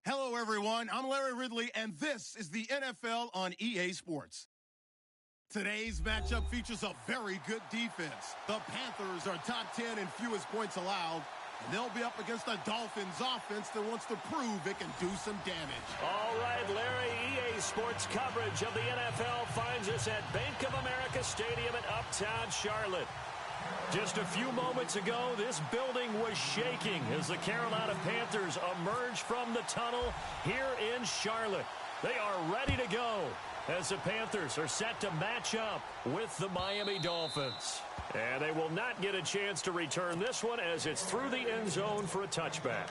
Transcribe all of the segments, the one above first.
Hello, everyone. I'm Larry Ridley, and this is the NFL on EA Sports. Today's matchup features a very good defense. The Panthers are top 10 in fewest points allowed, and they'll be up against the Dolphins offense that wants to prove it can do some damage. All right, Larry, EA Sports coverage of the NFL finds us at Bank of America Stadium in Uptown Charlotte. Just a few moments ago, this building was shaking as the Carolina Panthers emerged from the tunnel here in Charlotte. They are ready to go as the Panthers are set to match up with the Miami Dolphins. And they will not get a chance to return this one as it's through the end zone for a touchback.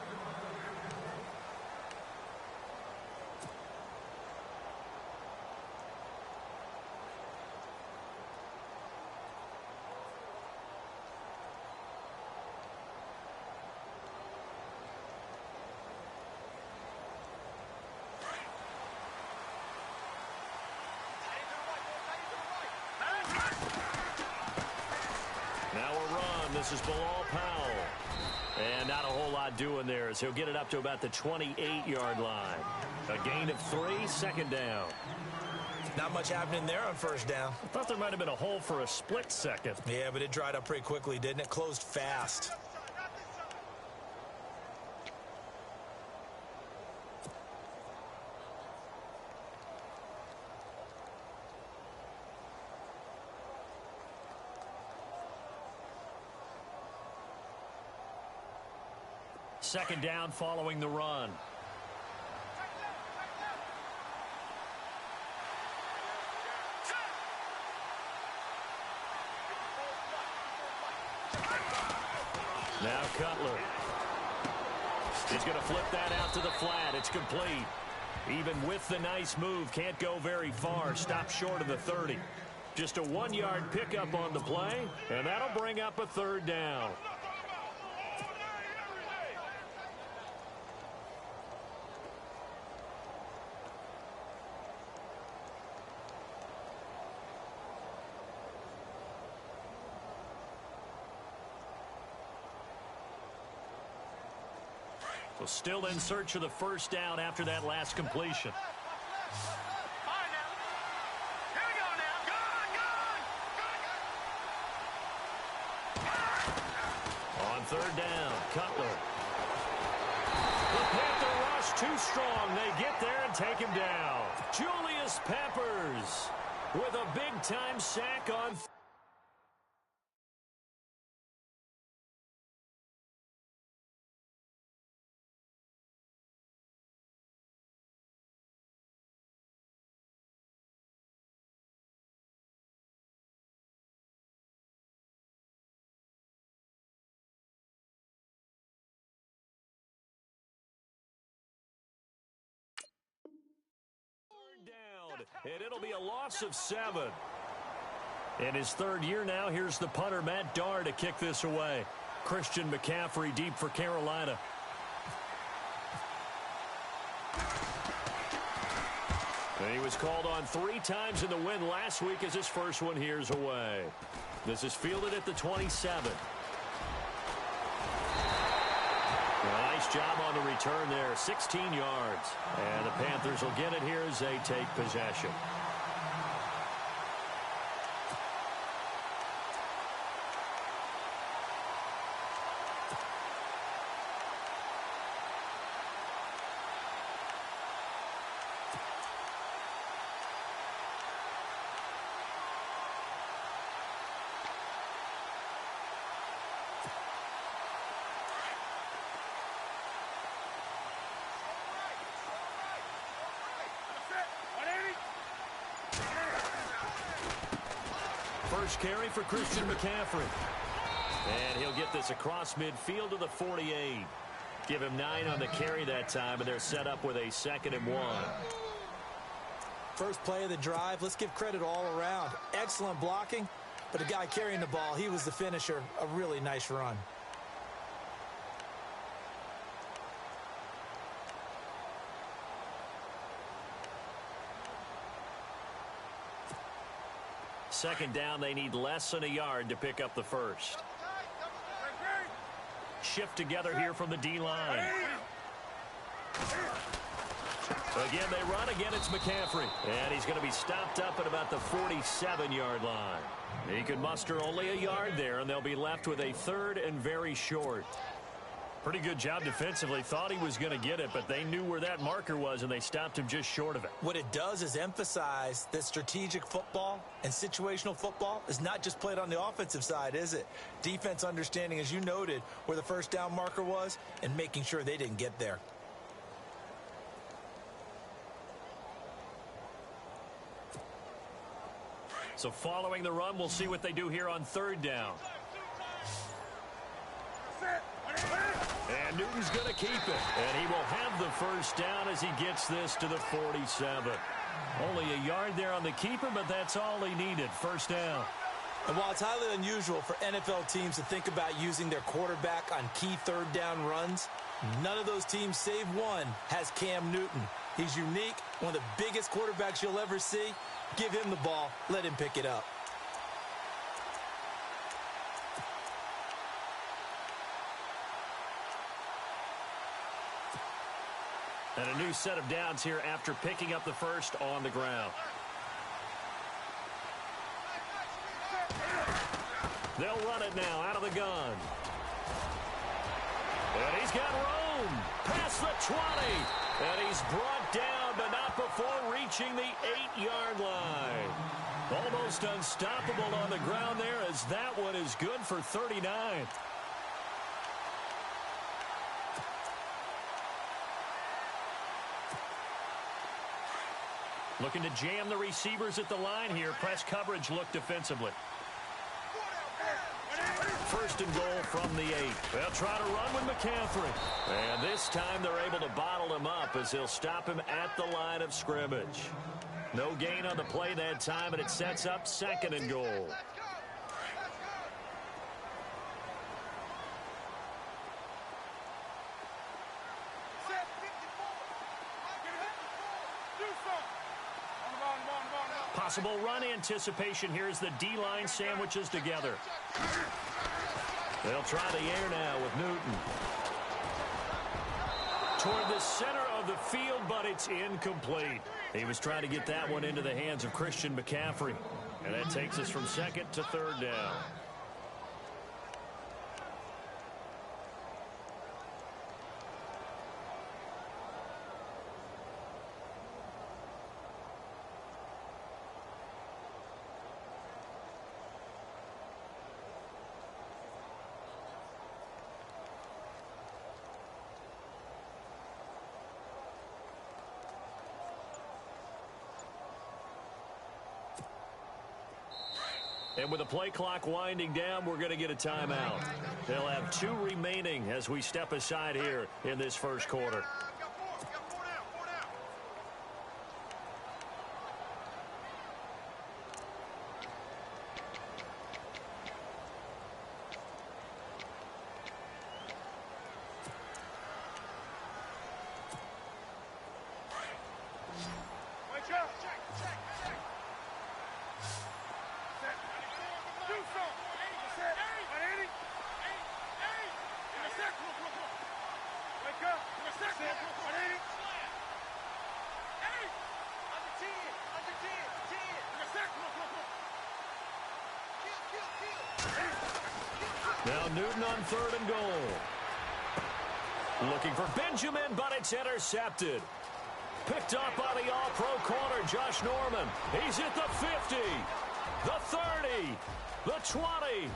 Now a run. This is Bilal Powell. And not a whole lot doing there as he'll get it up to about the 28-yard line. A gain of 3, second down. Not much happening there on first down. I thought there might have been a hole for a split second. Yeah, but it dried up pretty quickly, didn't it? Closed fast. Second down following the run. Now Cutler. He's going to flip that out to the flat. It's complete. Even with the nice move, can't go very far. Stop short of the 30. Just a 1-yard pickup on the play, and that'll bring up a third down. So still in search of the first down after that last completion. On third down, Cutler. The Panther rush too strong. They get there and take him down. Julius Peppers with a big-time sack on. And it'll be a loss of 7. In his third year now, here's the punter, Matt Darr, to kick this away. Christian McCaffrey deep for Carolina. And he was called on 3 times in the win last week as his first one here's away. This is fielded at the 27. Nice job on the return there, 16 yards. And the Panthers will get it here as they take possession. First carry for Christian McCaffrey. And he'll get this across midfield to the 48. Give him 9 on the carry that time, and they're set up with a 2nd and 1. First play of the drive. Let's give credit all around. Excellent blocking, but the guy carrying the ball, he was the finisher. A really nice run. Second down, they need less than a yard to pick up the first. Shift together here from the D-line. Again, they run. Again, it's McCaffrey. And he's going to be stopped up at about the 47-yard line. He could muster only a yard there, and they'll be left with a third and very short. Pretty good job defensively. Thought he was going to get it, but they knew where that marker was, and they stopped him just short of it. What it does is emphasize that strategic football and situational football is not just played on the offensive side, is it? Defense understanding, as you noted, where the first down marker was and making sure they didn't get there. So following the run, we'll see what they do here on third down. And Newton's going to keep it. And he will have the first down as he gets this to the 47. Only a yard there on the keeper, but that's all he needed. First down. And while it's highly unusual for NFL teams to think about using their quarterback on key third down runs, none of those teams, save one, has Cam Newton. He's unique, one of the biggest quarterbacks you'll ever see. Give him the ball. Let him pick it up. And a new set of downs here after picking up the first on the ground. They'll run it now out of the gun. And he's got room past the 20. And he's brought down, but not before reaching the 8-yard line. Almost unstoppable on the ground there, as that one is good for 39. Looking to jam the receivers at the line here. Press coverage look defensively. First and goal from the 8. They'll try to run with McCaffrey. And this time they're able to bottle him up as they'll stop him at the line of scrimmage. No gain on the play that time, and it sets up second and goal. Possible run anticipation here as the D-line sandwiches together. They'll try the air now with Newton. Toward the center of the field, but it's incomplete. He was trying to get that one into the hands of Christian McCaffrey. And that takes us from second to third down. And with the play clock winding down, we're going to get a timeout. They'll have 2 remaining as we step aside here in this first quarter. Now Newton on third and goal. Looking for Benjamin, but it's intercepted. Picked up by the all-pro corner, Josh Norman. He's at the 50, the 30, the 20.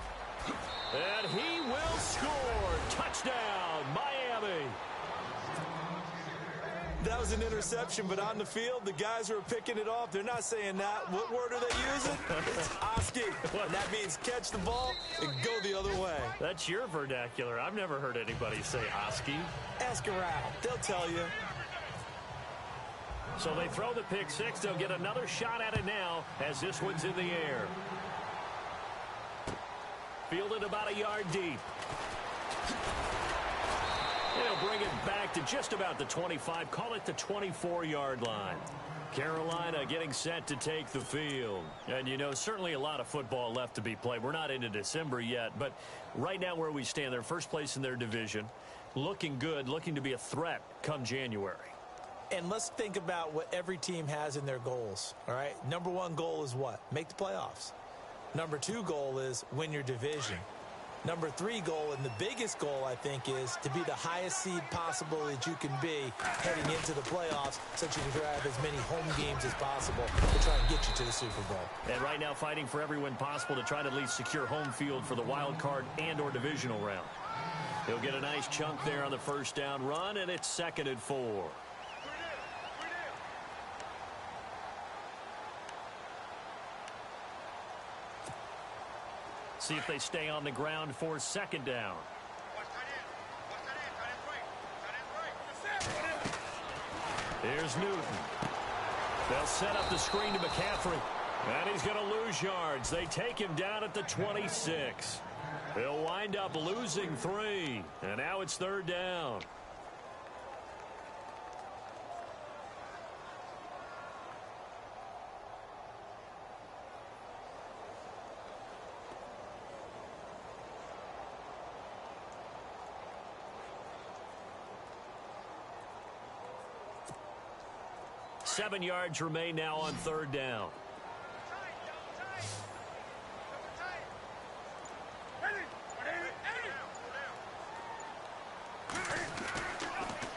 And he will score. Touchdown, Miami. That was an interception, but on the field, the guys who are picking it off, they're not saying that. What word are they using? It's Oski. And that means catch the ball and go the other way. That's your vernacular. I've never heard anybody say Oski. Ask around. They'll tell you. So they throw the pick six. They'll get another shot at it now as this one's in the air. Fielded about a yard deep. They'll bring it back to just about the 25. Call it the 24-yard line. Carolina getting set to take the field. And, you know, certainly a lot of football left to be played. We're not into December yet, but right now where we stand, they're first place in their division. Looking good, looking to be a threat come January. And let's think about what every team has in their goals, all right? Number one goal is what? Make the playoffs. Number two goal is win your division. Number three goal, and the biggest goal, I think, is to be the highest seed possible that you can be heading into the playoffs so that you can have as many home games as possible to try and get you to the Super Bowl. And right now fighting for every win possible to try to at least secure home field for the wild card and or divisional round. He'll get a nice chunk there on the first down run, and it's 2nd and 4. See if they stay on the ground for 2nd down. Here's Newton. They'll set up the screen to McCaffrey. And he's going to lose yards. They take him down at the 26. He'll wind up losing 3. And now it's 3rd down. Seven yards remain now on 3rd down.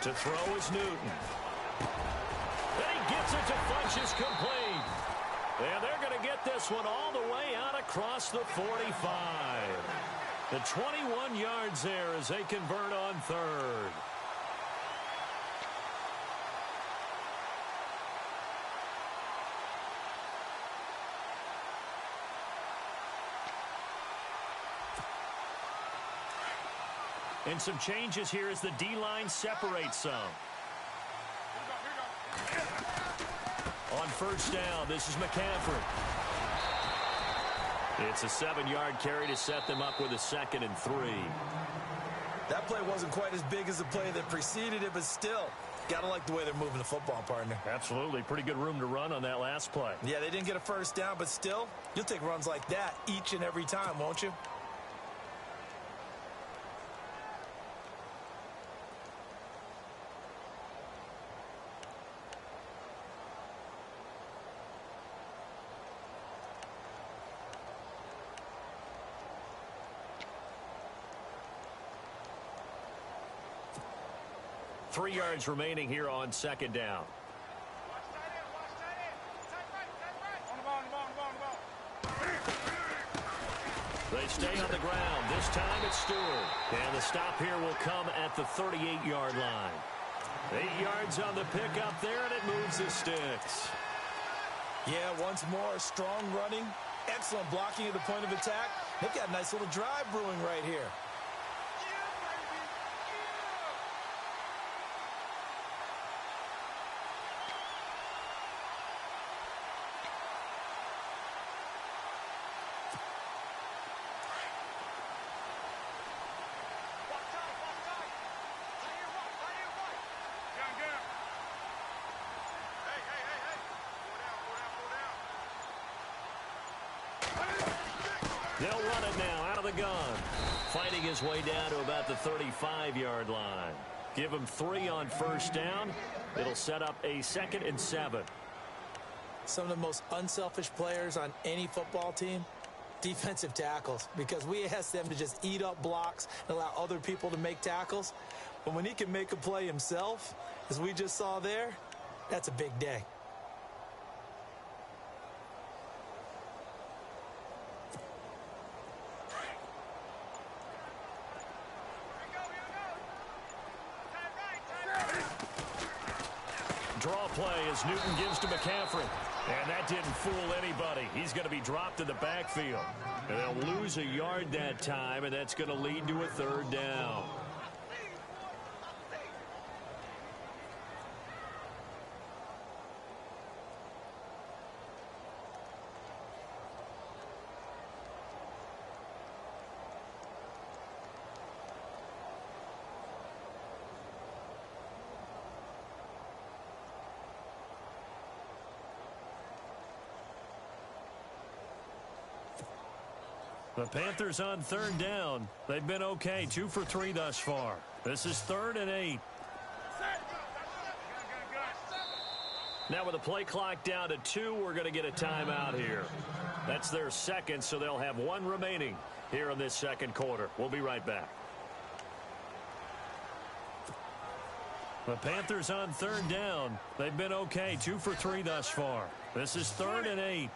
To throw is Newton. Then he gets it to Funchess, complete. And they're going to get this one all the way out across the 45. The 21 yards there as they convert on 3rd. And some changes here as the D-line separates some. On 1st down, this is McCaffrey. It's a 7-yard carry to set them up with a 2nd and 3. That play wasn't quite as big as the play that preceded it, but still, gotta like the way they're moving the football, partner. Absolutely. Pretty good room to run on that last play. Yeah, they didn't get a 1st down, but still, you'll take runs like that each and every time, won't you? Three yards remaining here on 2nd down. They stay on the ground. This time it's Stewart. And the stop here will come at the 38-yard line. 8 yards on the pickup there, and it moves the sticks. Yeah, once more, strong running, excellent blocking at the point of attack. They've got a nice little drive brewing right here. They'll run it now out of the gun. Fighting his way down to about the 35-yard line. Give him 3 on 1st down. It'll set up a 2nd and 7. Some of the most unselfish players on any football team, defensive tackles, because we ask them to just eat up blocks and allow other people to make tackles. But when he can make a play himself, as we just saw there, that's a big day. Draw play as Newton gives to McCaffrey. And that didn't fool anybody. He's going to be dropped in the backfield. And they'll lose a yard that time, and that's going to lead to a 3rd down. The Panthers on 3rd down. They've been okay, 2 for 3 thus far. This is 3rd and 8. Now with the play clock down to 2, we're going to get a timeout here. That's their second, so they'll have 1 remaining here in this second quarter. We'll be right back. The Panthers on 3rd down. They've been okay, 2 for 3 thus far. This is 3rd and 8.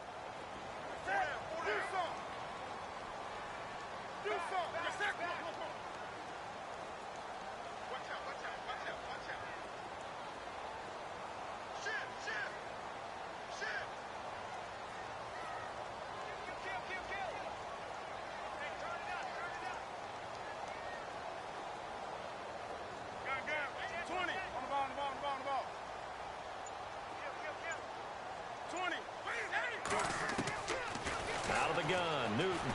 Out of the gun, Newton.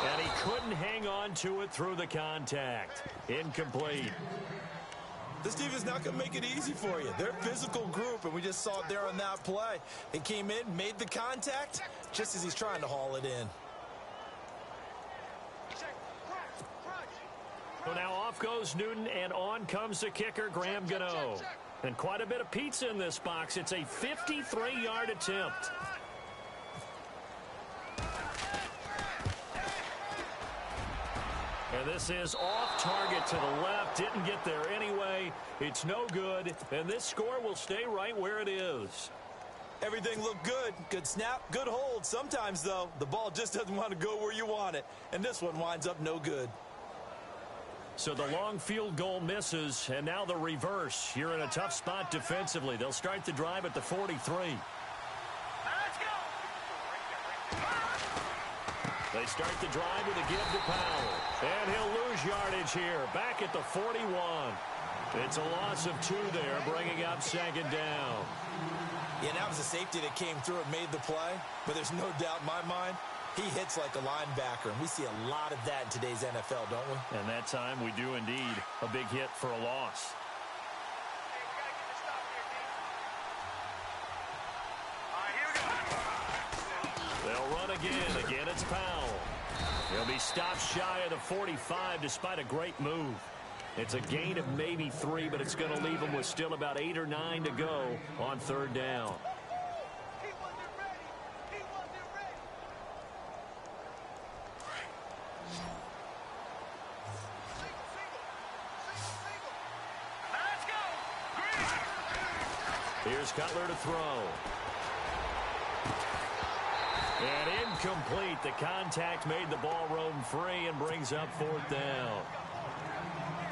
And he couldn't hang on to it through the contact. Incomplete. This defense is not going to make it easy for you. They're a physical group, and we just saw it there on that play. He came in, made the contact, just as he's trying to haul it in. So now off goes Newton, and on comes the kicker, Graham Gano. And quite a bit of pizza in this box. It's a 53-yard attempt. And this is off target to the left. Didn't get there anyway. It's no good. And this score will stay right where it is. Everything looked good. Good snap, good hold. Sometimes, though, the ball just doesn't want to go where you want it. And this one winds up no good. So the long field goal misses, and now the reverse. You're in a tough spot defensively. They'll start the drive at the 43. They start the drive with a give to Powell. And he'll lose yardage here. Back at the 41. It's a loss of 2 there, bringing up 2nd down. Yeah, that was a safety that came through and made the play. But there's no doubt in my mind, he hits like a linebacker. And we see a lot of that in today's NFL, don't we? And that time we do indeed. A big hit for a loss. They'll run again. Again, it's Powell. He'll be stopped shy of the 45 despite a great move. It's a gain of maybe 3, but it's going to leave him with still about 8 or 9 to go on 3rd down. Here's Cutler to throw. And incomplete. The contact made the ball roam free and brings up 4th down.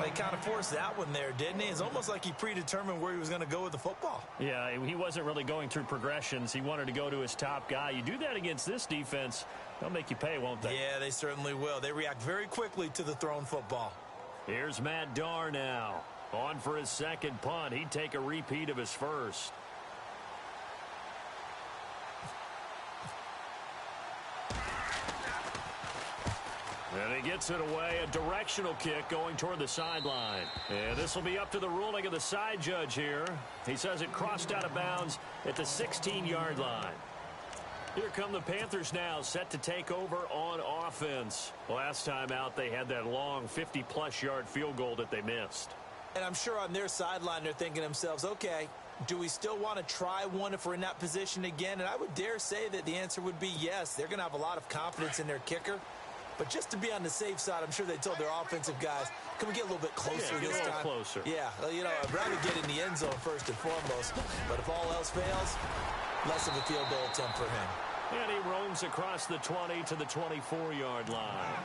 He kind of forced that one there, didn't he? It's almost like he predetermined where he was going to go with the football. Yeah, he wasn't really going through progressions. He wanted to go to his top guy. You do that against this defense, they'll make you pay, won't they? Yeah, they certainly will. They react very quickly to the thrown football. Here's Matt Darr now. On for his 2nd punt. He'd take a repeat of his first. And he gets it away. A directional kick going toward the sideline. And this will be up to the ruling of the side judge here. He says it crossed out of bounds at the 16-yard line. Here come the Panthers now, set to take over on offense. Last time out, they had that long 50-plus yard field goal that they missed. And I'm sure on their sideline, they're thinking to themselves, okay, do we still want to try one if we're in that position again? And I would dare say that the answer would be yes. They're going to have a lot of confidence in their kicker. But just to be on the safe side, I'm sure they told their offensive guys, can we get a little bit closer this time? Closer. Yeah, you know, I'd rather get in the end zone first and foremost. But if all else fails, less of a field goal attempt for him. And he roams across the 20 to the 24-yard line.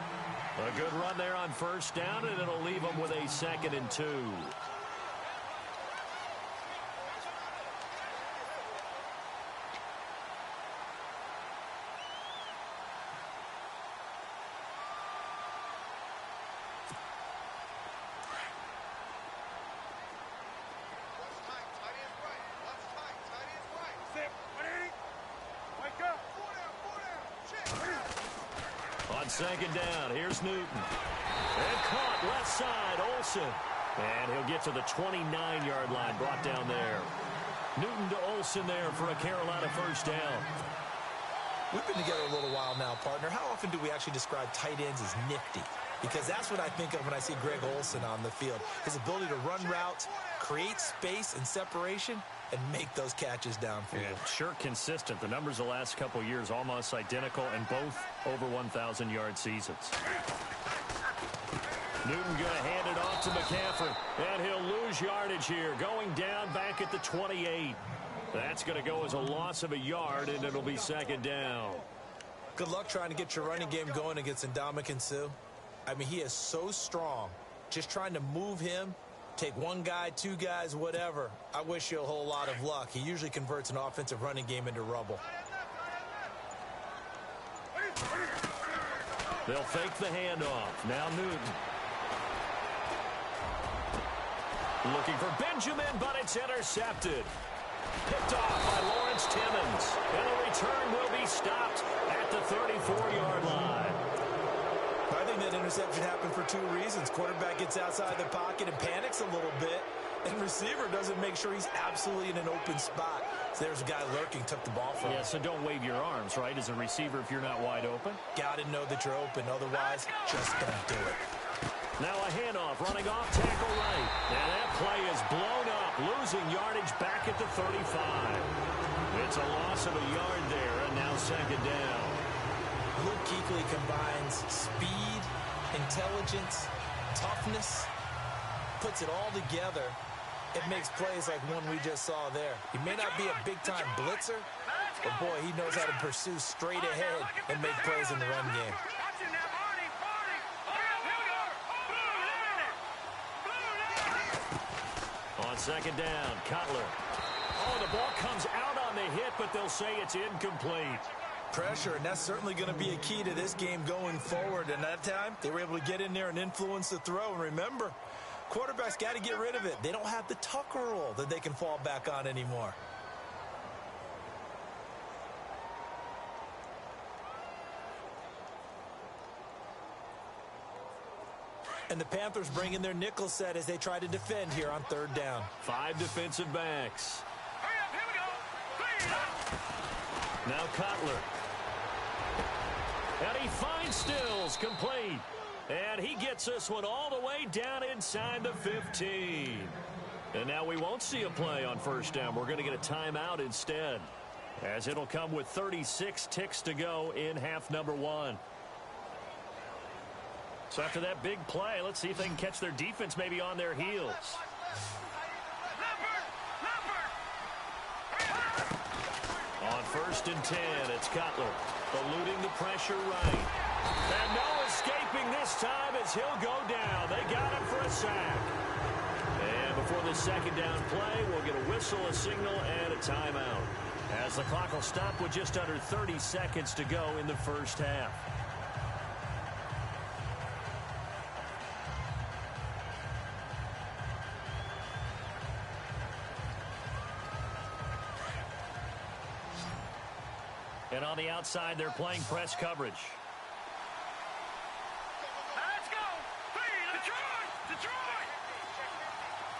A good run there on 1st down, and it'll leave him with a 2nd and 2. On 2nd down, here's Newton. And caught left side, Olsen. And he'll get to the 29-yard line, brought down there. Newton to Olsen there for a Carolina 1st down. We've been together a little while now, partner. How often do we actually describe tight ends as nifty? Because that's what I think of when I see Greg Olsen on the field. His ability to run routes, create space and separation and make those catches downfield. Yeah, sure consistent. The numbers the last couple years almost identical, and both over 1,000-yard seasons. Newton going to hand it off to McCaffrey, and he'll lose yardage here, going down back at the 28. That's going to go as a loss of a yard, and it'll be second down. Good luck trying to get your running game going against Ndamukong Suh. I mean, he is so strong. Just trying to move him, take one guy, two guys, whatever. I wish you a whole lot of luck. He usually converts an offensive running game into rubble. They'll fake the handoff. Now Newton. Looking for Benjamin, but it's intercepted. Picked off by Lawrence Timmons. And the return will be stopped at the 34-yard line. I think that interception happened for two reasons. Quarterback gets outside the pocket and panics a little bit, and receiver doesn't make sure he's absolutely in an open spot. So there's a guy lurking, took the ball from him. Yeah, so don't wave your arms, right, as a receiver if you're not wide open. Got to know that you're open. Otherwise, just don't do it. Now a handoff, running off tackle right. And that play is blown up, losing yardage back at the 35. It's a loss of a yard there, and now second down. Luke Kuechly combines speed, intelligence, toughness, puts it all together. It makes plays like one we just saw there. He may not be a big-time blitzer, but boy, he knows how to pursue straight ahead and make plays in the run game. On second down, Cutler. Oh, the ball comes out on the hit, but they'll say it's incomplete. Pressure, and that's certainly going to be a key to this game going forward. And that time, they were able to get in there and influence the throw. And remember, quarterbacks got to get rid of it. They don't have the Tucker rule that they can fall back on anymore. And the Panthers bring in their nickel set as they try to defend here on third down. 5 defensive backs. Now Cutler. And he finds Stills, complete. And he gets this one all the way down inside the 15. And now we won't see a play on first down. We're going to get a timeout instead, as it'll come with 36 ticks to go in half number 1. So after that big play, let's see if they can catch their defense maybe on their heels. On first and 10, it's Cutler, eluding the pressure right. And no escaping this time as he'll go down. They got him for a sack. And before the second down play, we'll get a whistle, a signal, and a timeout, as the clock will stop with just under 30 seconds to go in the first half. And on the outside, they're playing press coverage. Let's go! Detroit! Detroit!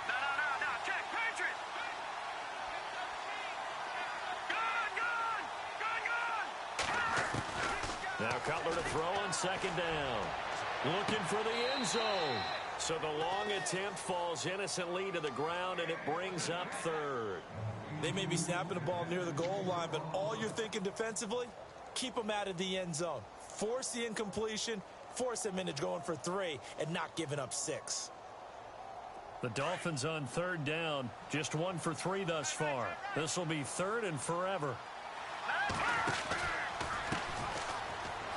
No, check, Patriot! Gun! Now Cutler to throw on second down. Looking for the end zone. So the long attempt falls innocently to the ground, and it brings up third. They may be snapping the ball near the goal line, but all you're thinking defensively, keep them out of the end zone. Force the incompletion, force them into going for 3, and not giving up 6. The Dolphins on third down, just 1 for 3 thus far. This will be third and forever.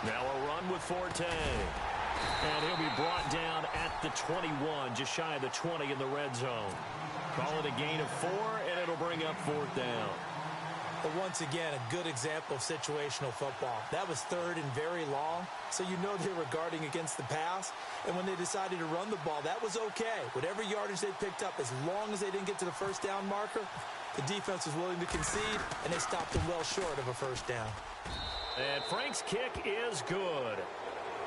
Now a run with Forte. And he'll be brought down at the 21, just shy of the 20 in the red zone. Call it a gain of 4, and it'll bring up fourth down. But once again, a good example of situational football. That was third and very long, so you know they were guarding against the pass. And when they decided to run the ball, that was okay. Whatever yardage they picked up, as long as they didn't get to the first down marker, the defense was willing to concede, and they stopped them well short of a first down. And Frank's kick is good.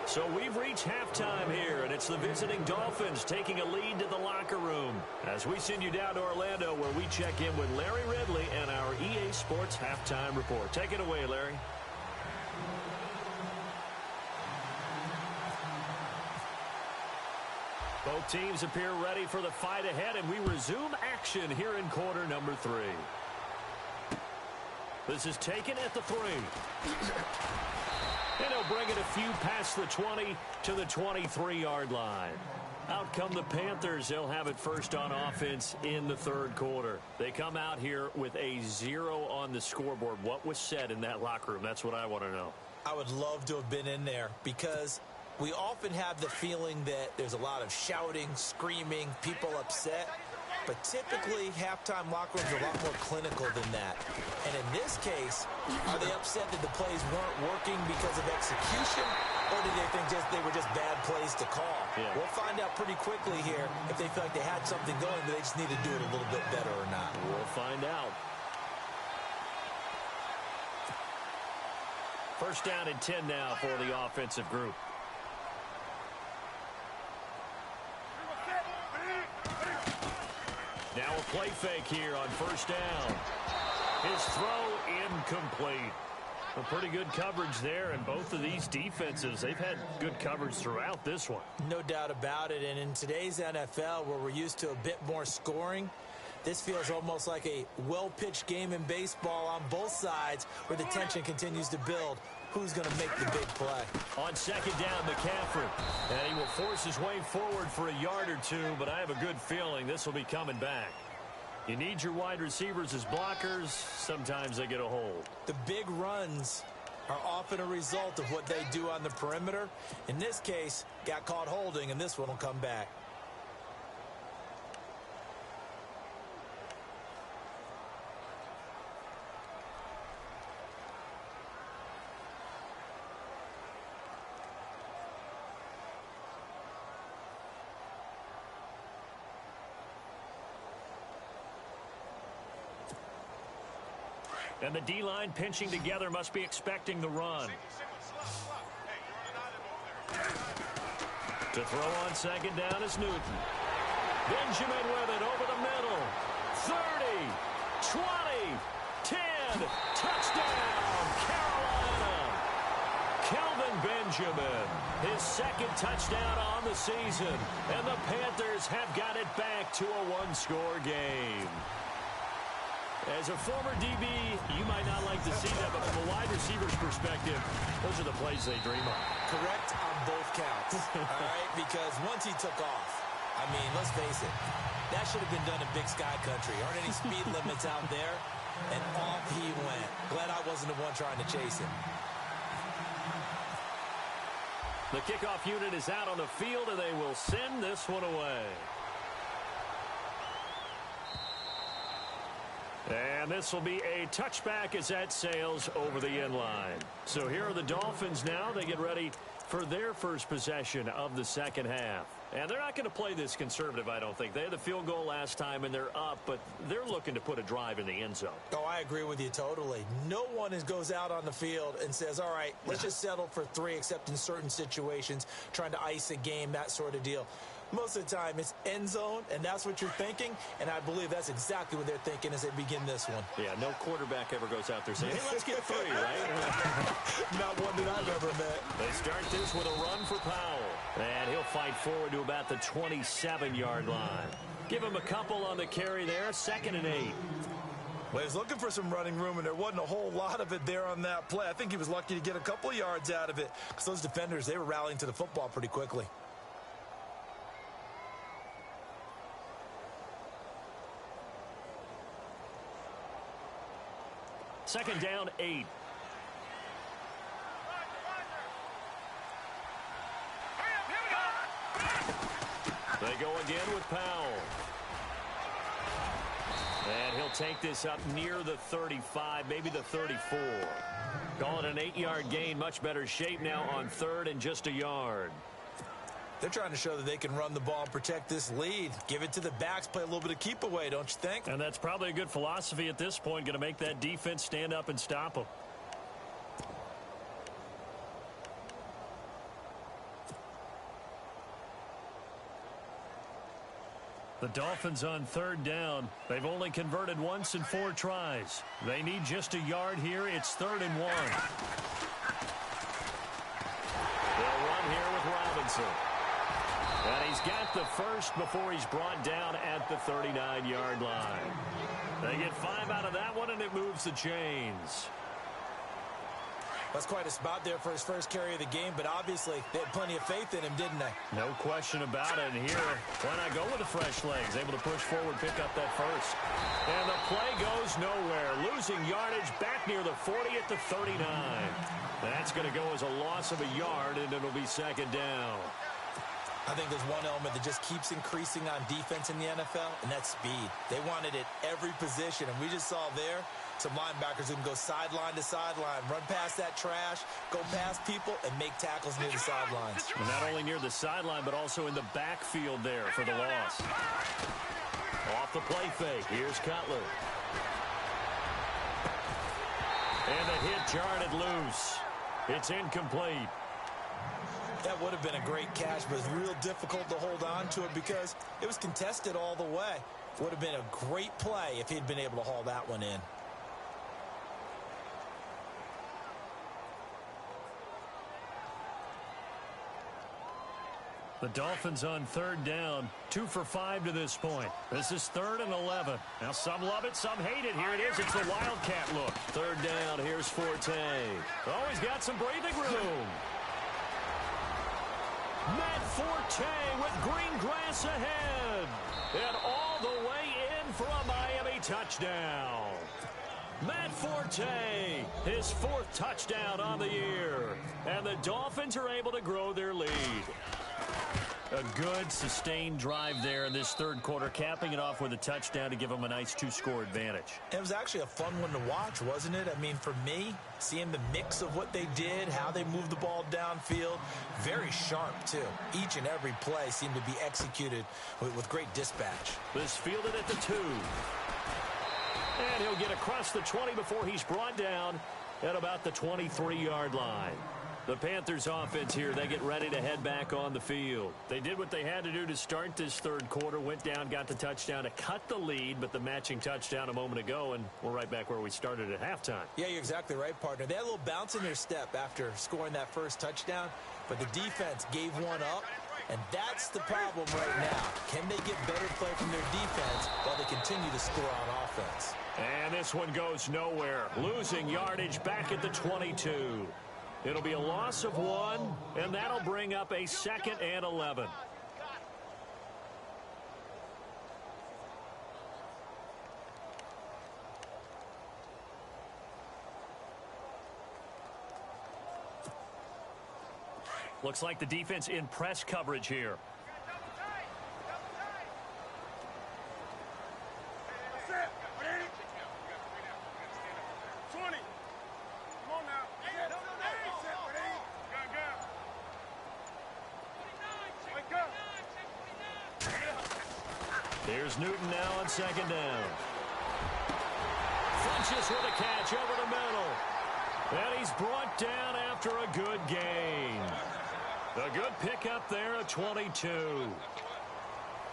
So we've reached halftime here, and it's the visiting Dolphins taking a lead to the locker room as we send you down to Orlando, where we check in with Larry Ridley and our EA Sports Halftime Report. Take it away, Larry. Both teams appear ready for the fight ahead, and we resume action here in quarter number 3. This is taken at the 3. And he'll bring it a few past the 20 to the 23-yard line. Out come the Panthers. They'll have it first on offense in the third quarter. They come out here with a 0 on the scoreboard. What was said in that locker room? That's what I want to know. I would love to have been in there because we often have the feeling that there's a lot of shouting, screaming, people upset. But typically, halftime locker rooms are a lot more clinical than that. And in this case, are they upset that the plays weren't working because of execution? Or did they think they were just bad plays to call? Yeah. We'll find out pretty quickly here if they feel like they had something going, but they just need to do it a little bit better or not. We'll find out. First down and 10 now for the offensive group. Now a play fake here on first down. His throw incomplete. A pretty good coverage there, and both of these defenses, they've had good coverage throughout this one. No doubt about it, and in today's NFL, where we're used to a bit more scoring, this feels almost like a well-pitched game in baseball on both sides where the tension continues to build. Who's going to make the big play? On second down, McCaffrey. And he will force his way forward for a yard or two, but I have a good feeling this will be coming back. You need your wide receivers as blockers. Sometimes they get a hold. The big runs are often a result of what they do on the perimeter. In this case, got caught holding, and this one will come back. And the D-line pinching together must be expecting the run. To throw on second down is Newton. Benjamin with it over the middle. 30, 20, 10, touchdown, Carolina. Kelvin Benjamin, his second touchdown on the season. And the Panthers have got it back to a one-score game. As a former DB, you might not like to see that, but from a wide receiver's perspective, those are the plays they dream of. Correct on both counts, all right? Because once he took off, I mean, let's face it, that should have been done in Big Sky Country. Aren't any speed limits out there? And off he went. Glad I wasn't the one trying to chase him. The kickoff unit is out on the field, and they will send this one away. And this will be a touchback as that sails over the end line. So here are the Dolphins now. They get ready for their first possession of the second half. And they're not going to play this conservative, I don't think. They had the field goal last time, and they're up, but they're looking to put a drive in the end zone. Oh, I agree with you totally. No one goes out on the field and says, all right, let's just settle for 3, except in certain situations, trying to ice a game, that sort of deal. Most of the time, it's end zone, and that's what you're thinking, and I believe that's exactly what they're thinking as they begin this one. Yeah, no quarterback ever goes out there saying, hey, let's get 3, right? Not one that I've ever met. They start this with a run for Powell, and he'll fight forward to about the 27-yard line. Give him a couple on the carry there, 2nd and 8. Well, he was looking for some running room, and there wasn't a whole lot of it there on that play. I think he was lucky to get a couple of yards out of it, because those defenders, they were rallying to the football pretty quickly. Second down, 8. They go again with Powell. And he'll take this up near the 35, maybe the 34. Call it an 8-yard gain, much better shape now on 3rd and just a yard. They're trying to show that they can run the ball and protect this lead. Give it to the backs, play a little bit of keep away, don't you think? And that's probably a good philosophy at this point, going to make that defense stand up and stop them. The Dolphins on 3rd down. They've only converted once in 4 tries. They need just a yard here. It's 3rd and 1. They'll run here with Robinson. And he's got the first before he's brought down at the 39-yard line. They get 5 out of that one, and it moves the chains. That's quite a spot there for his first carry of the game, but obviously they had plenty of faith in him, didn't they? No question about it. And here, why not go with the fresh legs? Able to push forward, pick up that first. And the play goes nowhere. Losing yardage back near the 40 at the 39. That's going to go as a loss of a yard, and it'll be second down. I think there's one element that just keeps increasing on defense in the NFL, and that's speed. They want it at every position, and we just saw there some linebackers who can go sideline to sideline, run past that trash, go past people, and make tackles near the sidelines. And not only near the sideline, but also in the backfield there for the loss. Off the play fake, here's Cutler. And the hit jarred it loose. It's incomplete. That would have been a great catch, but it's real difficult to hold on to it because it was contested all the way. Would have been a great play if he'd been able to haul that one in. The Dolphins on third down, 2 for 5 to this point. This is 3rd and 11. Now some love it, some hate it. Here it is. It's the Wildcat look. 3rd down. Here's Forte. Oh, he's got some breathing room. Matt Forte with green grass ahead. And all the way in for a Miami touchdown. Matt Forte, his 4th touchdown on the year. And the Dolphins are able to grow their lead. A good, sustained drive there in this third quarter, capping it off with a touchdown to give them a nice 2-score advantage. It was actually a fun one to watch, wasn't it? I mean, for me, seeing the mix of what they did, how they moved the ball downfield, very sharp, too. Each and every play seemed to be executed with great dispatch. This fielded at the 2. And he'll get across the 20 before he's brought down at about the 23-yard line. The Panthers offense here, they get ready to head back on the field. They did what they had to do to start this third quarter, went down, got the touchdown to cut the lead, but the matching touchdown a moment ago, and we're right back where we started at halftime. Yeah, you're exactly right, partner. They had a little bounce in their step after scoring that first touchdown, but the defense gave one up, and that's the problem right now. Can they get better play from their defense while they continue to score on offense? And this one goes nowhere. Losing yardage back at the 22. It'll be a loss of 1, and that'll bring up a 2nd and 11. Looks like the defense in press coverage here. Here's Newton now on 2nd down. Funches with a catch over the middle. And he's brought down after a good gain. A good pickup there at 22.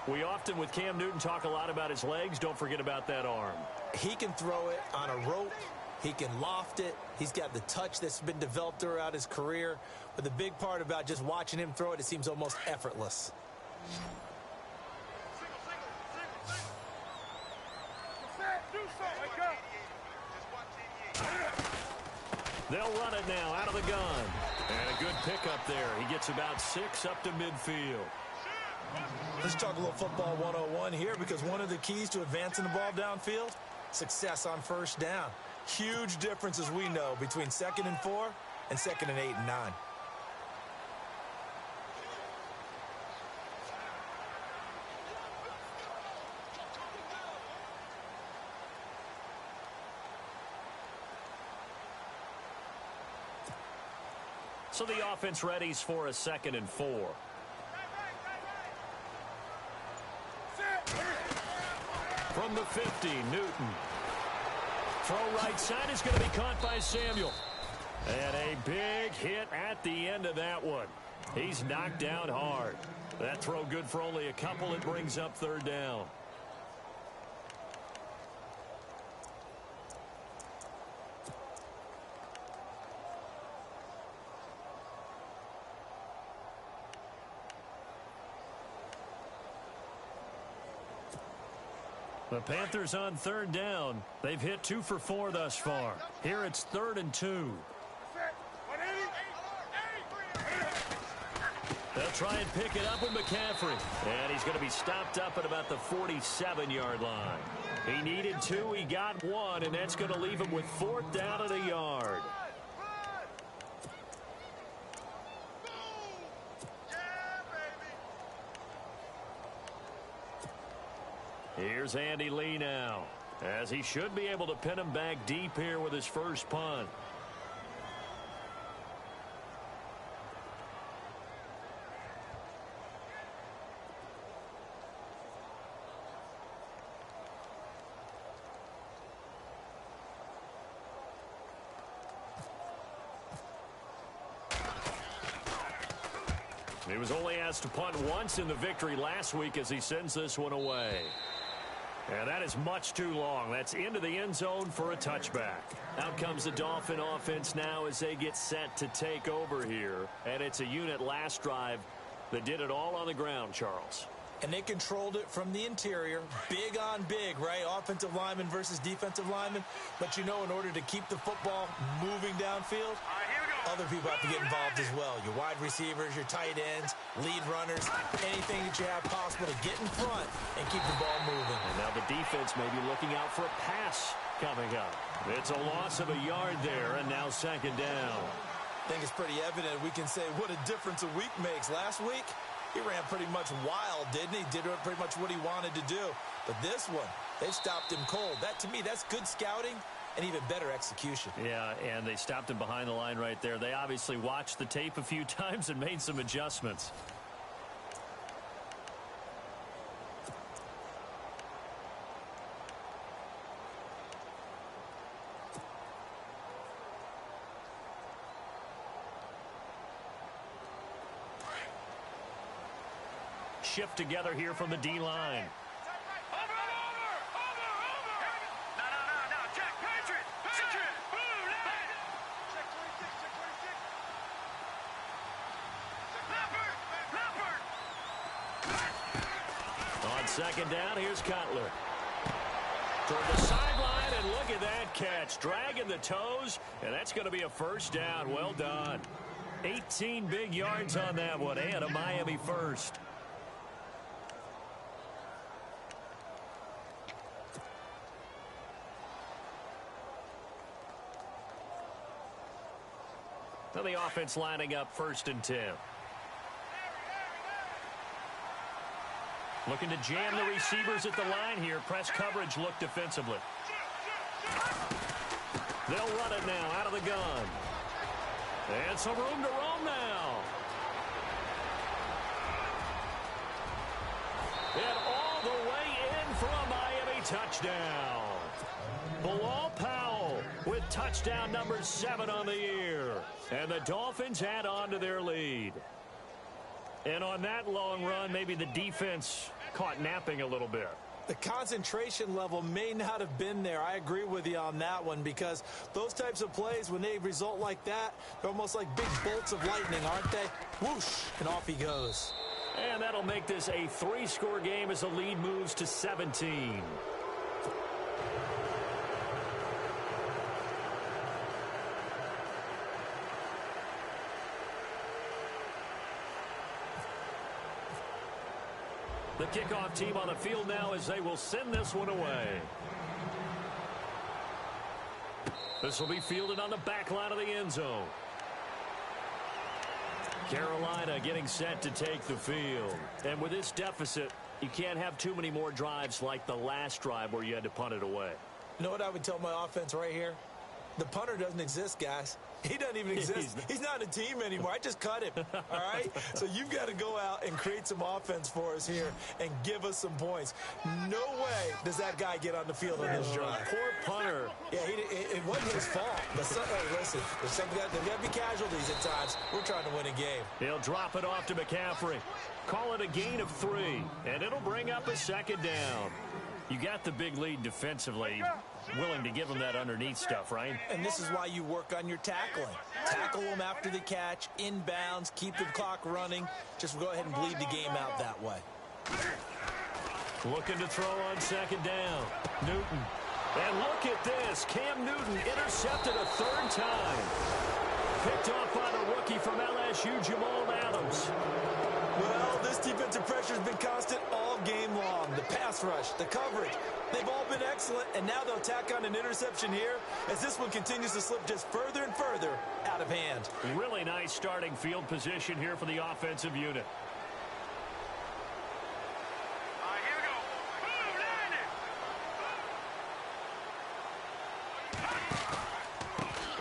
We often, with Cam Newton, talk a lot about his legs. Don't forget about that arm. He can throw it on a rope. He can loft it. He's got the touch that's been developed throughout his career. But the big part about just watching him throw it, it seems almost effortless. They'll run it now out of the gun. And a good pickup there. He gets about 6 up to midfield. Let's talk a little football 101 here, because one of the keys to advancing the ball downfield, success on first down. Huge difference, as we know, between 2nd and 4 and 2nd and 8 and 9. So the offense readies for a 2nd and 4. From the 50, Newton. Throw right side is going to be caught by Samuel. And a big hit at the end of that one. He's knocked down hard. That throw good for only a couple. It brings up 3rd down. The Panthers on third down. They've hit 2 for 4 thus far. Here it's 3rd and 2. They'll try and pick it up with McCaffrey. And he's going to be stopped up at about the 47-yard line. He needed 2, he got 1, and that's going to leave him with 4th down and a yard. Here's Andy Lee now, as he should be able to pin him back deep here with his first punt. He was only asked to punt once in the victory last week as he sends this one away. And that is much too long. That's into the end zone for a touchback. Out comes the Dolphin offense now as they get set to take over here. And it's a unit last drive that did it all on the ground, Charles. And they controlled it from the interior. Big on big, right? Offensive lineman versus defensive lineman. But you know, in order to keep the football moving downfield, other people have to get involved as well. Your wide receivers, your tight ends, lead runners, anything that you have possible to get in front and keep the ball moving. And now the defense may be looking out for a pass coming up. It's a loss of a yard there, and now 2nd down. I think it's pretty evident. We can say what a difference a week makes. Last week, he ran pretty much wild, didn't he? Did pretty much what he wanted to do. But this one, they stopped him cold. That, to me, that's good scouting and even better execution. Yeah, and they stopped him behind the line right there. They obviously watched the tape a few times and made some adjustments. Shift together here from the D-line. On 2nd down, here's Cutler. Toward the sideline, and look at that catch. Dragging the toes, and that's going to be a 1st down. Well done. 18 big yards on that one, and a Miami first. Now the offense lining up 1st and 10. Looking to jam the receivers at the line here. Press coverage look defensively. They'll run it now out of the gun. And some room to roam now. And all the way in for a Miami touchdown. Bilal Powell with touchdown number 7 on the year. And the Dolphins add on to their lead. And on that long run, maybe the defense caught napping a little bit. The concentration level may not have been there. I agree with you on that one, because those types of plays, when they result like that, they're almost like big bolts of lightning, aren't they? Whoosh, and off he goes. And that'll make this a 3-score game as the lead moves to 17. The kickoff team on the field now as they will send this one away. This will be fielded on the back line of the end zone. Carolina getting set to take the field. And with this deficit, you can't have too many more drives like the last drive where you had to punt it away. You know what I would tell my offense right here? The punter doesn't exist, guys. He doesn't even exist. He's not a team anymore. I just cut him, all right? So you've got to go out and create some offense for us here and give us some points. No way does that guy get on the field on this drive. Poor punter. Yeah, it wasn't his fault. But hey, listen, there's got to be casualties at times. We're trying to win a game. He'll drop it off to McCaffrey. Call it a gain of 3, and it'll bring up a 2nd down. You got the big lead defensively, willing to give them that underneath stuff, right? And this is why you work on your tackling. Tackle them after the catch, inbounds, keep the clock running. Just go ahead and bleed the game out that way. Looking to throw on second down. Newton. And look at this. Cam Newton intercepted a third time. Picked off by the rookie from LSU, Jamal Adams. Well, this defensive pressure has been constant all game long. The pass rush, the coverage, they've all been excellent, and now they'll tack on an interception here as this one continues to slip just further and further out of hand. Really nice starting field position here for the offensive unit. Here we go. Boom,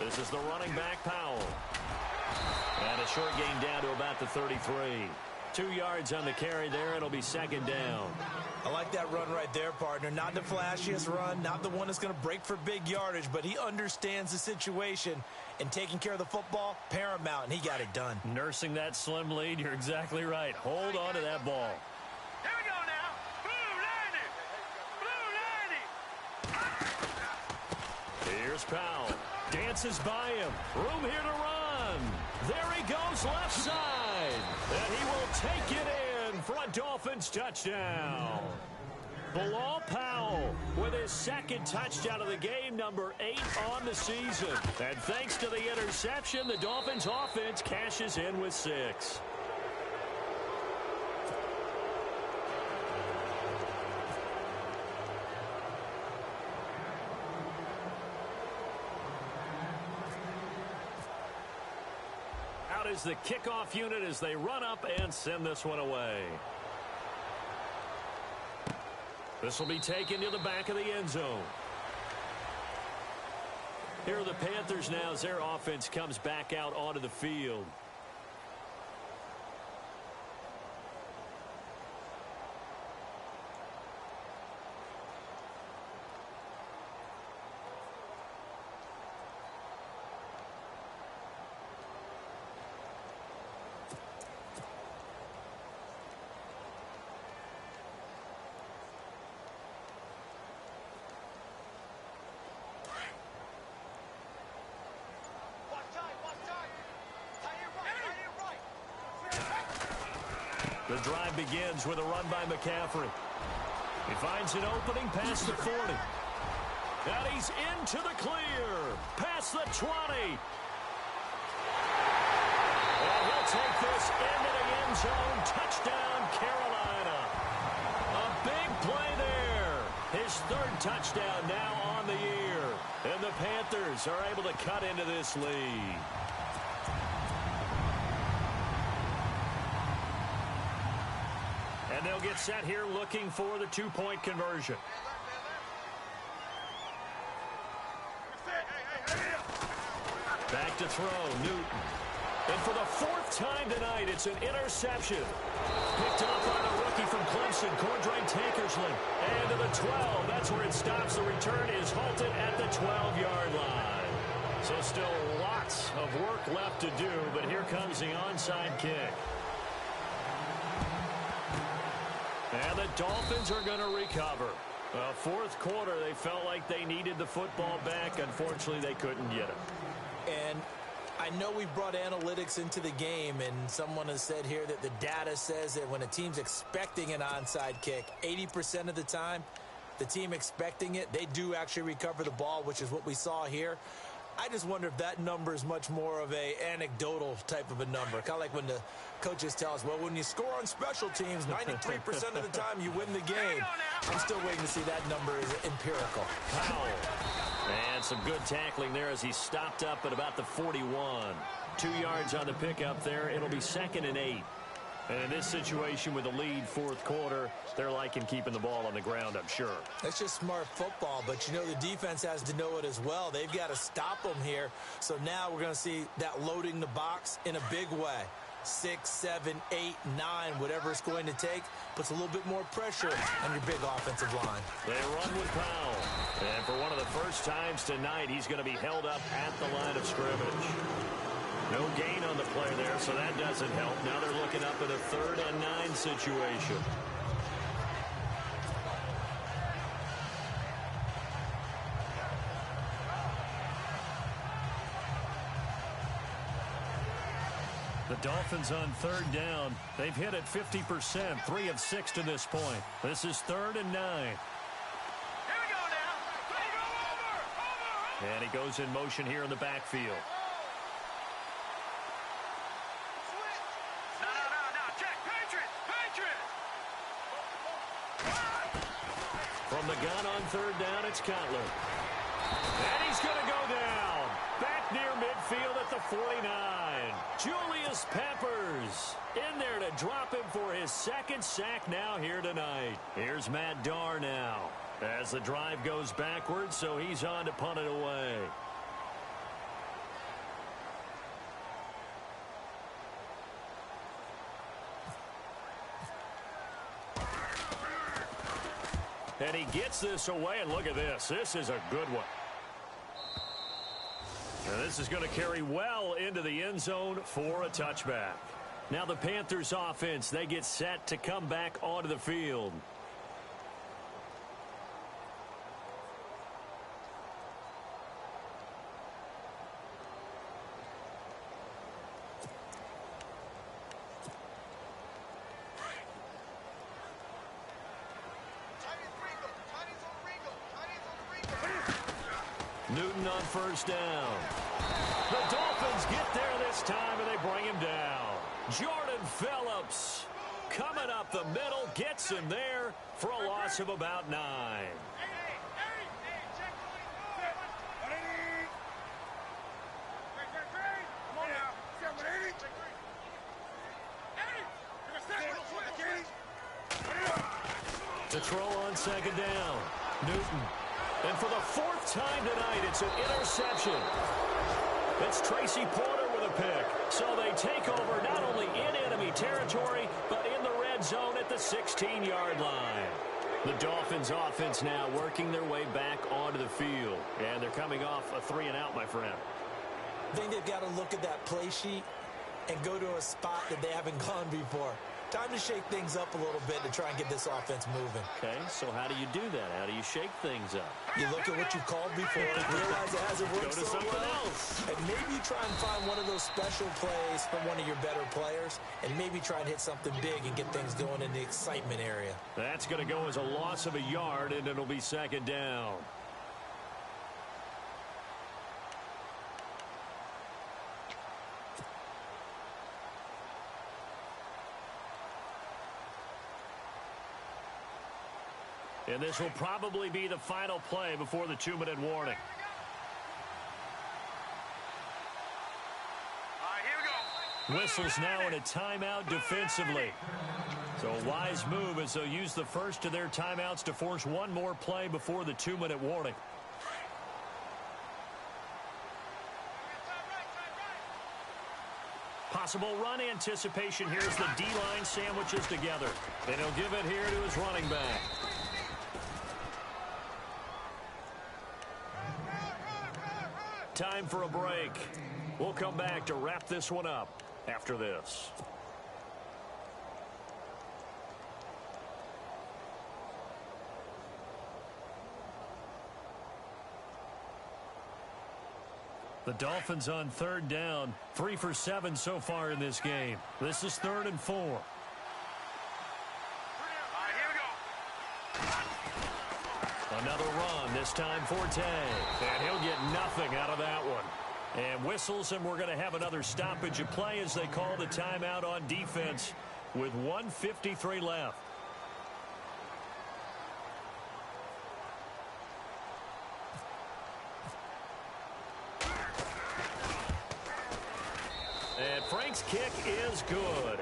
This is the running back, Powell. And a short gain down to about the 33. 2 yards on the carry there. It'll be second down. I like that run right there, partner. Not the flashiest run, not the one that's going to break for big yardage, but he understands the situation, and taking care of the football, paramount, and he got it done. Nursing that slim lead, you're exactly right. Hold on to that ball. Here we go now. Blue 90. Here's Powell. Dances by him. Room here to run. There he goes left side. And he will take it in for a Dolphins touchdown. Bilal Powell with his second touchdown of the game, number 8 on the season. And thanks to the interception, the Dolphins offense cashes in with 6. Out is the kickoff unit as they run up and send this one away. This will be taken to the back of the end zone. Here are the Panthers now as their offense comes back out onto the field. The drive begins with a run by McCaffrey. He finds an opening past the 40. And he's into the clear. Past the 20. And he'll take this into the end zone. Touchdown, Carolina. A big play there. His third touchdown now on the year. And the Panthers are able to cut into this lead. And they'll get set here looking for the two-point conversion. Back to throw, Newton. And for the 4th time tonight, it's an interception. Picked up by the rookie from Clemson, Cordray Tankersley. And to the 12, that's where it stops. The return is halted at the 12-yard line. So still lots of work left to do, but here comes the onside kick. And the Dolphins are going to recover. Fourth quarter, they felt like they needed the football back. Unfortunately, they couldn't get it. And I know we brought analytics into the game, and someone has said here that the data says that when a team's expecting an onside kick, 80% of the time, the team expecting it, they do actually recover the ball, which is what we saw here. I just wonder if that number is much more of a anecdotal type of a number. Kind of like when the coaches tell us, well, when you score on special teams, 93% of the time you win the game. I'm still waiting to see that number is empirical. Powell. And some good tackling there as he stopped up at about the 41. 2 yards on the pickup there. It'll be 2nd and 8. And in this situation with a lead fourth quarter, they're liking keeping the ball on the ground, I'm sure. That's just smart football, but you know the defense has to know it as well. They've got to stop them here. So now we're going to see that loading the box in a big way. 6, 7, 8, 9, whatever it's going to take, puts a little bit more pressure on your big offensive line. They run with Powell. And for one of the first times tonight, he's going to be held up at the line of scrimmage. No gain on the play there, so that doesn't help. Now they're looking up at a 3rd and 9 situation. The Dolphins on third down. They've hit it 50%, 3 of 6 to this point. This is 3rd and 9. Here we go now. Over. And he goes in motion here in the backfield. No. Check. Patriot. From the gun on third down, it's Cutler. And he's going to go down. Back near midfield at the 49. Julius Peppers in there to drop him for his 2nd sack now here tonight. Here's Matt Darr now as the drive goes backwards, so he's on to punt it away. And he gets this away, and look at this. This is a good one. And this is going to carry well into the end zone for a touchback. Now the Panthers offense, they get set to come back onto the field. Newton on first down. The Dolphins get there this time, and they bring him down. Jordan Phillips coming up the middle, gets him there for a loss of about 9. To throw on second down. Newton. And for the 4th time tonight, it's an interception. It's Tracy Porter with a pick. So they take over not only in enemy territory, but in the red zone at the 16-yard line. The Dolphins offense now working their way back onto the field. And they're coming off a 3-and-out, my friend. I think they've got to look at that play sheet and go to a spot that they haven't gone before. Time to shake things up a little bit to try and get this offense moving. Okay, so how do you do that? How do you shake things up? You look at what you've called before and realize it hasn't worked so well. And maybe you try and find one of those special plays from one of your better players, and maybe try and hit something big and get things going in the excitement area. That's going to go as a loss of a yard, and it'll be 2nd down. And this will probably be the final play before the 2-minute warning. Here we go. Whistles now in a timeout defensively. So a wise move as they'll use the first of their timeouts to force one more play before the 2-minute warning. Possible run anticipation here as the D-line sandwiches together. And he'll give it here to his running back. Time for a break. We'll come back to wrap this one up after this. The Dolphins on third down, 3 for 7 so far in this game. This is 3rd and 4. All right, here we go. Another run, this time Forte. And he'll get nothing out of that one. And whistles, and we're going to have another stoppage of play as they call the timeout on defense with 1:53 left. And Frank's kick is good.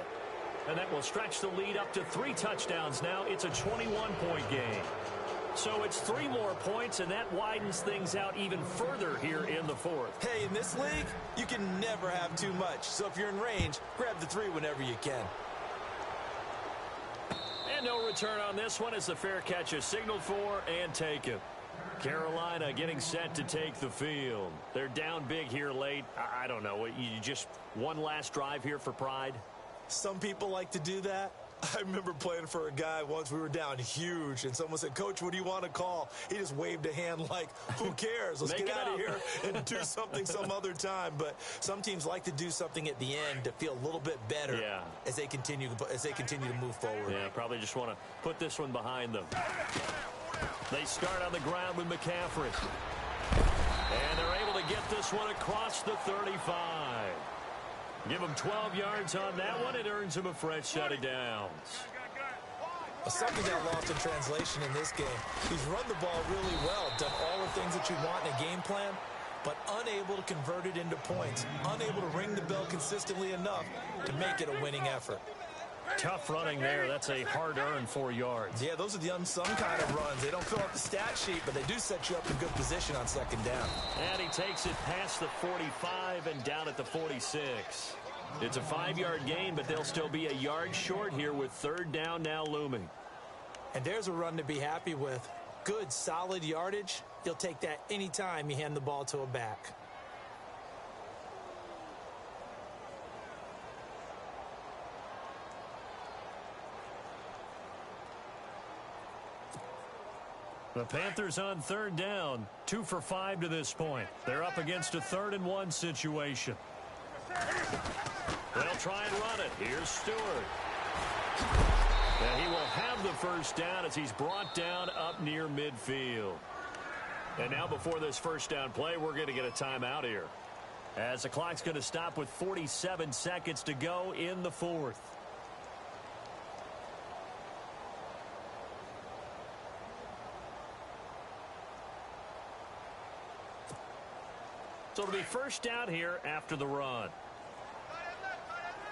And that will stretch the lead up to 3 touchdowns now. It's a 21-point game. So it's 3 more points, and that widens things out even further here in the 4th. Hey, in this league, you can never have too much. So if you're in range, grab the 3 whenever you can. And no return on this one as the fair catch is signaled for and taken. Carolina getting set to take the field. They're down big here late. I don't know. You just one last drive here for pride? Some people like to do that. I remember playing for a guy once. We were down huge, and someone said, "Coach, what do you want to call?" He just waved a hand like, who cares? Let's get out of here and do something some other time. But some teams like to do something at the end to feel a little bit better as they continue to move forward. Yeah, probably just want to put this one behind them. They start on the ground with McCaffrey. And they're able to get this one across the 35. Give him 12 yards on that one. It earns him a fresh set of downs. Something got lost in translation in this game. He's run the ball really well, done all the things that you want in a game plan, but unable to convert it into points, unable to ring the bell consistently enough to make it a winning effort. Tough running there. That's a hard-earned 4 yards. Yeah, those are the unsung kind of runs. They don't fill out the stat sheet, but they do set you up in good position on second down. And he takes it past the 45 and down at the 46. It's a 5-yard gain, but they'll still be a yard short here with third down now looming. And there's a run to be happy with. Good, solid yardage. You'll take that anytime you hand the ball to a back. The Panthers on third down, 2 for 5 to this point. They're up against a 3rd and 1 situation. They'll try and run it. Here's Stewart. And he will have the first down as he's brought down up near midfield. And now before this first down play, we're going to get a timeout here, as the clock's going to stop with 47 seconds to go in the 4th. So it'll be first down here after the run.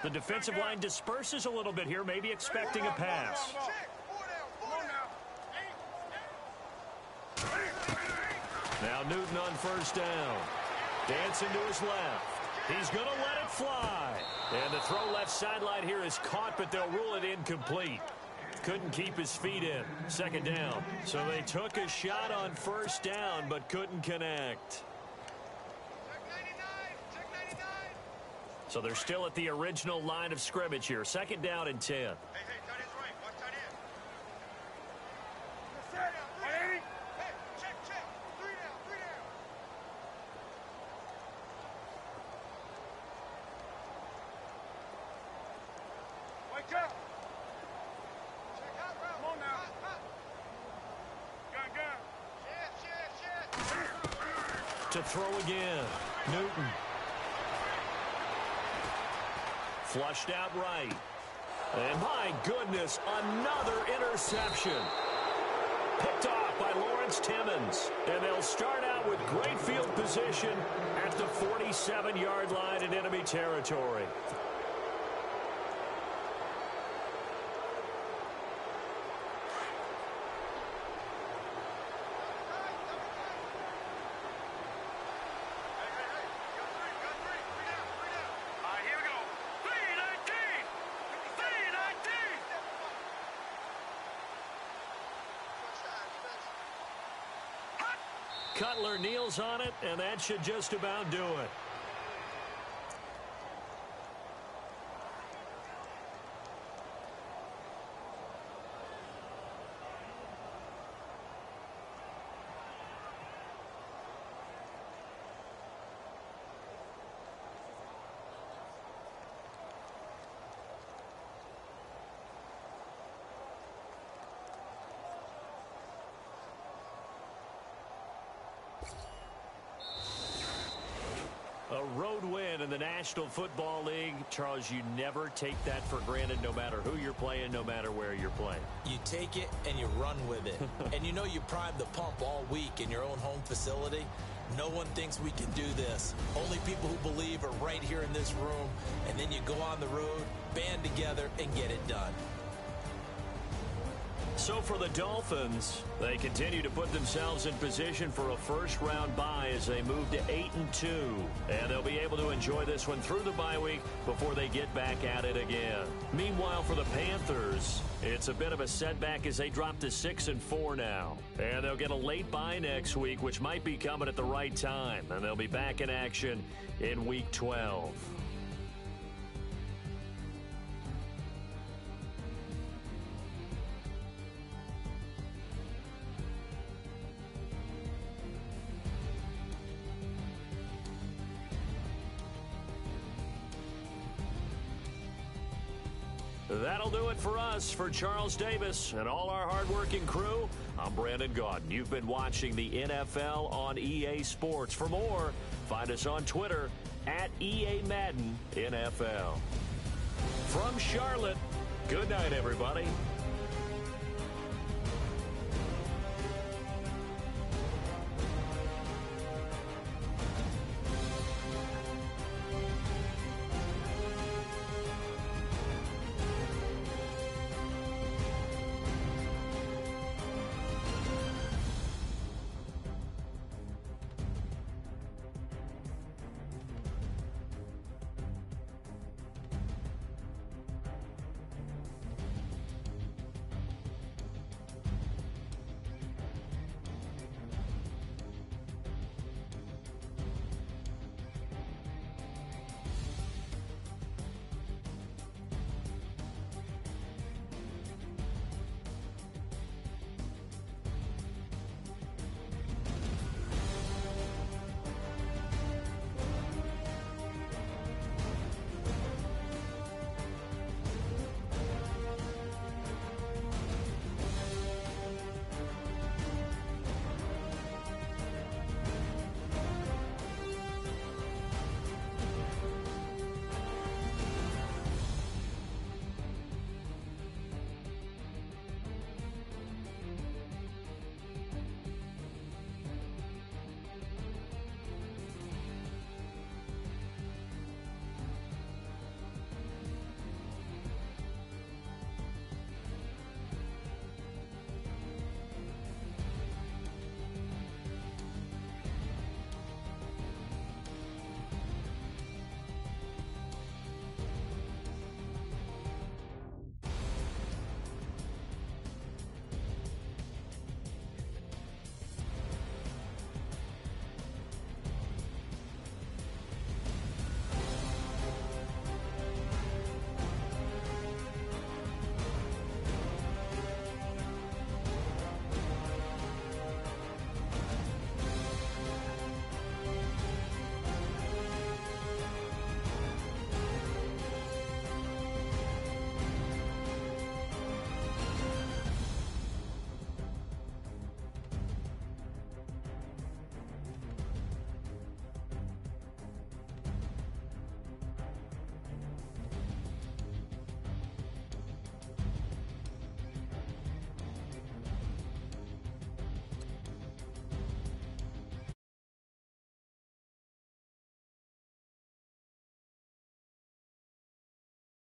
The defensive line disperses a little bit here, maybe expecting a pass. Now Newton on first down. Dancing to his left. He's going to let it fly. And the throw left sideline here is caught, but they'll rule it incomplete. Couldn't keep his feet in. Second down. So they took a shot on first down, but couldn't connect. So they're still at the original line of scrimmage here. Second down and 10. Hey, tight end's right. Watch tight end. Hey, check. 3 down. Wake up. Check out, bro. Come on now. Gun. To throw again. Newton. Flushed out right. And my goodness, another interception. Picked off by Lawrence Timmons. And they'll start out with great field position at the 47-yard line in enemy territory. Cutler kneels on it, and that should just about do it. A road win in the National Football League. Charles, you never take that for granted, no matter who you're playing, no matter where you're playing. You take it and you run with it. And you know you primed the pump all week in your own home facility. No one thinks we can do this. Only people who believe are right here in this room. And then you go on the road, band together, and get it done. So for the Dolphins, they continue to put themselves in position for a first-round bye as they move to 8-2. And they'll be able to enjoy this one through the bye week before they get back at it again. Meanwhile, for the Panthers, it's a bit of a setback as they drop to 6-4 now. And they'll get a late bye next week, which might be coming at the right time. And they'll be back in action in Week 12. That'll do it for us. For Charles Davis and all our hardworking crew, I'm Brandon Gaudin. You've been watching the NFL on EA Sports. For more, find us on Twitter at EA Madden NFL. From Charlotte, good night, everybody.